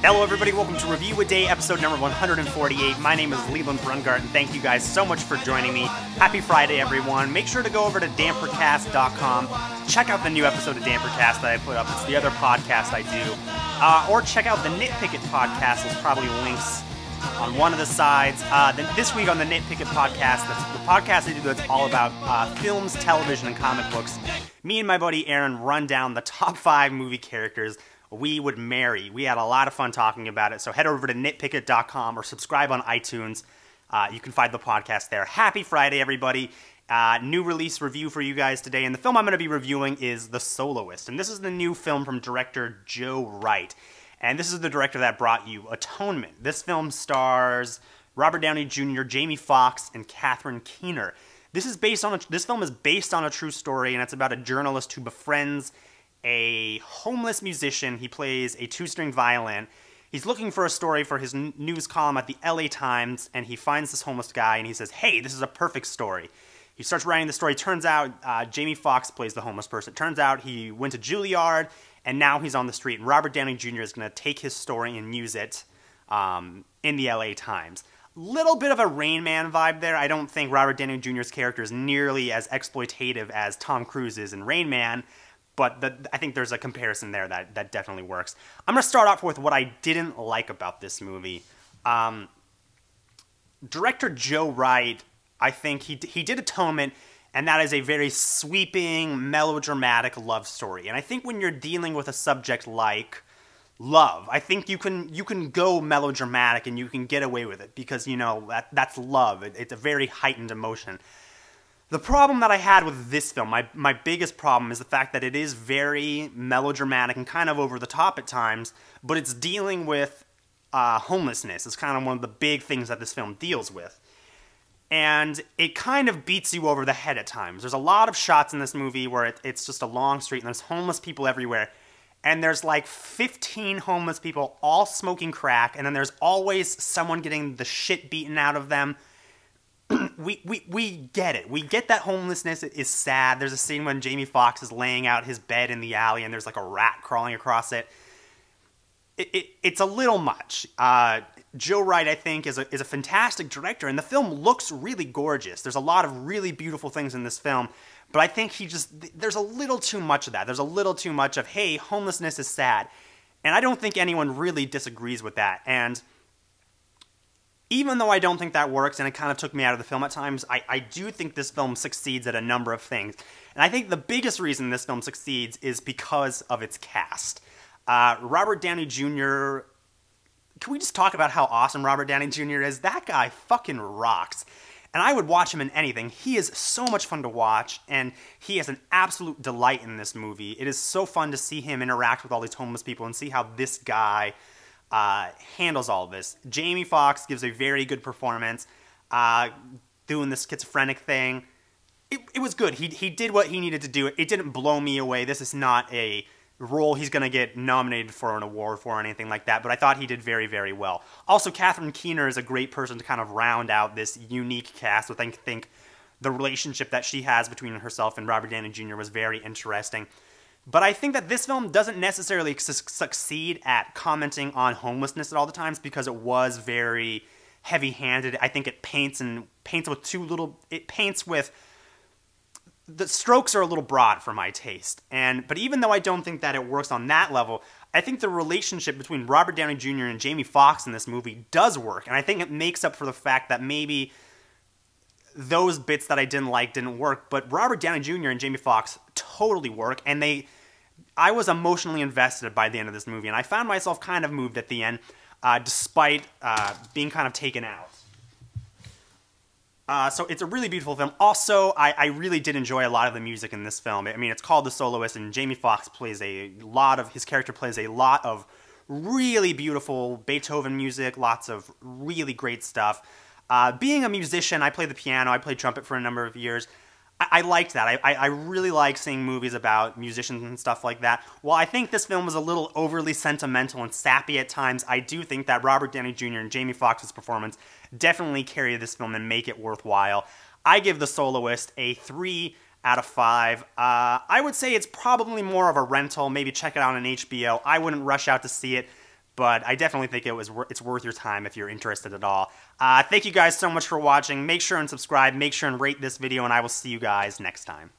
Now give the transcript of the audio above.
Hello everybody, welcome to Review a Day, episode number 148. My name is Leland Brungart, and thank you guys so much for joining me. Happy Friday, everyone. Make sure to go over to dampercast.com. Check out the new episode of Dampercast that I put up. It's the other podcast I do. Or check out the Nitpick It podcast. There's probably links on one of the sides. This week on the Nitpick It podcast, that's the podcast I do that's all about films, television, and comic books. Me and my buddy Aaron run down the top 5 movie characters we would marry. We had a lot of fun talking about it, so head over to nitpickit.com or subscribe on iTunes. You can find the podcast there. Happy Friday, everybody. New release review for you guys today, and the film I'm going to be reviewing is The Soloist, and this is the new film from director Joe Wright, and this is the director that brought you Atonement. This film stars Robert Downey Jr., Jamie Foxx, and Catherine Keener. This film is based on a true story, and it's about a journalist who befriends a homeless musician. He plays a 2-string violin. He's looking for a story for his news column at the LA Times, and he finds this homeless guy, and he says, hey, this is a perfect story. He starts writing the story. Turns out Jamie Foxx plays the homeless person. Turns out he went to Juilliard, and now he's on the street, and Robert Downey Jr. is going to take his story and use it in the LA Times. Little bit of a Rain Man vibe there. I don't think Robert Downey Jr.'s character is nearly as exploitative as Tom Cruise is in Rain Man, but I think there's a comparison there that definitely works. I'm going to start off with what I didn't like about this movie. Director Joe Wright, I think he did Atonement, and that is a very sweeping, melodramatic love story. And I think when you're dealing with a subject like love, I think you can go melodramatic and you can get away with it because, you know, that's love. It's a very heightened emotion. The problem that I had with this film, my biggest problem, is the fact that it is very melodramatic and kind of over the top at times, but it's dealing with homelessness. It's kind of one of the big things that this film deals with. And it kind of beats you over the head at times. There's a lot of shots in this movie where it's just a long street and there's homeless people everywhere. And there's like 15 homeless people all smoking crack, and then there's always someone getting the shit beaten out of them. We get it. We get that homelessness is sad. There's a scene when Jamie Foxx is laying out his bed in the alley and there's like a rat crawling across it. It's a little much. Joe Wright, I think, is a fantastic director, and the film looks really gorgeous. There's a lot of really beautiful things in this film, but I think there's a little too much of that. There's a little too much of, hey, homelessness is sad. And I don't think anyone really disagrees with that. And even though I don't think that works, and it kind of took me out of the film at times, I do think this film succeeds at a number of things. And I think the biggest reason this film succeeds is because of its cast. Robert Downey Jr., can we just talk about how awesome Robert Downey Jr. is? That guy fucking rocks. And I would watch him in anything. He is so much fun to watch, and he is an absolute delight in this movie. It is so fun to see him interact with all these homeless people and see how this guy handles all of this. Jamie Foxx gives a very good performance, doing the schizophrenic thing. It was good. He did what he needed to do. It didn't blow me away. This is not a role he's going to get nominated for an award for or anything like that, but I thought he did very, very well. Also, Catherine Keener is a great person to kind of round out this unique cast with, I think, the relationship that she has between herself and Robert Downey Jr. was very interesting. But I think that this film doesn't necessarily succeed at commenting on homelessness at all the times because it was very heavy-handed. I think it paints with the strokes are a little broad for my taste. But even though I don't think that it works on that level, I think the relationship between Robert Downey Jr. and Jamie Foxx in this movie does work. And I think it makes up for the fact that maybe those bits that I didn't like didn't work, but Robert Downey Jr. and Jamie Foxx totally work, and I was emotionally invested by the end of this movie, and I found myself kind of moved at the end, despite being kind of taken out. So it's a really beautiful film. Also, I really did enjoy a lot of the music in this film. I mean, it's called The Soloist, and Jamie Foxx his character plays a lot of really beautiful Beethoven music, lots of really great stuff. Being a musician, I played the piano, I played trumpet for a number of years. I liked that. I really like seeing movies about musicians and stuff like that. While I think this film was a little overly sentimental and sappy at times, I do think that Robert Downey Jr. and Jamie Foxx's performance definitely carry this film and make it worthwhile. I give The Soloist a 3 out of 5. I would say it's probably more of a rental. Maybe check it out on HBO. I wouldn't rush out to see it. but I definitely think it's worth your time if you're interested at all. Thank you guys so much for watching. Make sure and subscribe. Make sure and rate this video, and I will see you guys next time.